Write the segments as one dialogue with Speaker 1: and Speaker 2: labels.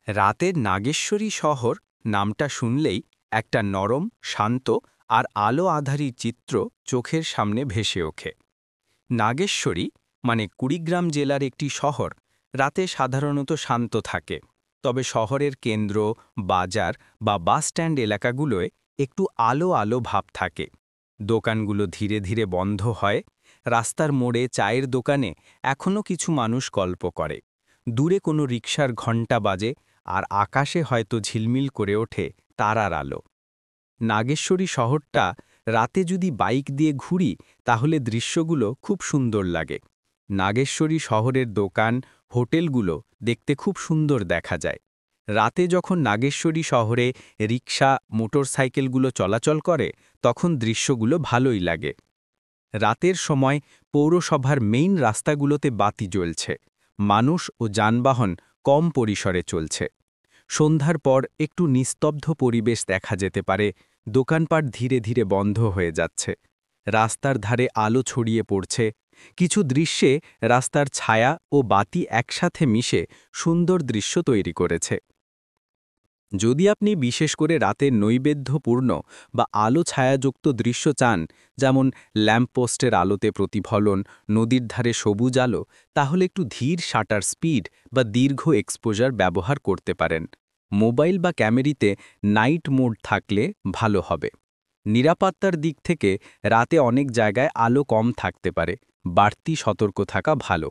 Speaker 1: রাতের নাগেশ্বরী শহর নামটা শুনলেই একটা নরম, শান্ত আর আলো আধারী চিত্র চোখের সামনে ভেসে ওঠে। নাগেশ্বরী মানে কুড়িগ্রাম জেলার একটি শহর রাতে সাধারণত শান্ত থাকে, তবে শহরের কেন্দ্র, বাজার বা বাসস্ট্যান্ড এলাকাগুলোয় একটু আলো আলো ভাব থাকে। দোকানগুলো ধীরে ধীরে বন্ধ হয়, রাস্তার মোড়ে চায়ের দোকানে এখনও কিছু মানুষ গল্প করে, দূরে কোনো রিকশার ঘণ্টা বাজে, আর আকাশে হয়তো ঝিলমিল করে ওঠে তারার আলো। নাগেশ্বরী শহরটা রাতে যদি বাইক দিয়ে ঘুরি তাহলে দৃশ্যগুলো খুব সুন্দর লাগে। নাগেশ্বরী শহরের দোকান, হোটেলগুলো দেখতে খুব সুন্দর দেখা যায়। রাতে যখন নাগেশ্বরী শহরে রিকশা, মোটরসাইকেলগুলো চলাচল করে তখন দৃশ্যগুলো ভালোই লাগে। রাতের সময় পৌরসভার মেইন রাস্তাগুলোতে বাতি জ্বলছে, মানুষ ও যানবাহন কম পরিসরে চলছে। সন্ধ্যার পর একটু নিস্তব্ধ পরিবেশ দেখা যেতে পারে, দোকানপাট ধীরে ধীরে বন্ধ হয়ে যাচ্ছে, রাস্তার ধারে আলো ছড়িয়ে পড়ছে। কিছু দৃশ্যে রাস্তার ছায়া ও বাতি একসাথে মিশে সুন্দর দৃশ্য তৈরি করেছে। যদি আপনি বিশেষ করে রাতের নৈবেদ্যপূর্ণ বা আলো ছায়াযুক্ত দৃশ্য চান, যেমন ল্যাম্পপোস্টের আলোতে প্রতিফলন, নদীর ধারে সবুজ আলো, তাহলে একটু ধীর শাটার স্পিড বা দীর্ঘ এক্সপোজার ব্যবহার করতে পারেন। মোবাইল বা ক্যামেরাতে নাইট মোড থাকলে ভালো হবে। নিরাপত্তার দিক থেকে রাতে অনেক জায়গায় আলো কম থাকতে পারে, বাড়তি সতর্ক থাকা ভালো।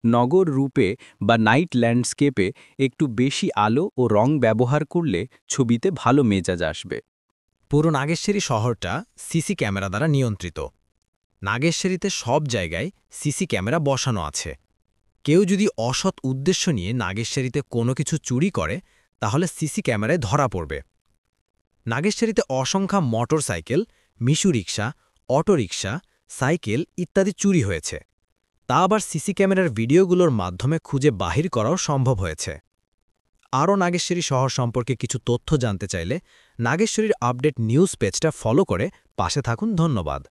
Speaker 1: নগর রূপে বা নাইট ল্যান্ডস্কেপে একটু বেশি আলো ও রং ব্যবহার করলে ছবিতে ভালো মেজাজ আসবে।
Speaker 2: পুরো নাগেশ্বরী শহরটা সিসি ক্যামেরা দ্বারা নিয়ন্ত্রিত। নাগেশ্বরীতে সব জায়গায় সিসি ক্যামেরা বসানো আছে। কেউ যদি অসৎ উদ্দেশ্য নিয়ে নাগেশ্বরীতে কোনো কিছু চুরি করে তাহলে সিসি ক্যামেরায় ধরা পড়বে। নাগেশ্বরীতে অসংখ্য মোটরসাইকেল, মিশু রিক্সা, অটোরিকশা, সাইকেল ইত্যাদি চুরি হয়েছে। তা আবার সিসি ক্যামেরার ভিডিওগুলোর মাধ্যমে খুঁজে বাহির করাও সম্ভব হয়েছে। আরও নাগেশ্বরী শহর সম্পর্কে কিছু তথ্য জানতে চাইলে নাগেশ্বরীর আপডেট নিউজ পেজটা ফলো করে পাশে থাকুন। ধন্যবাদ।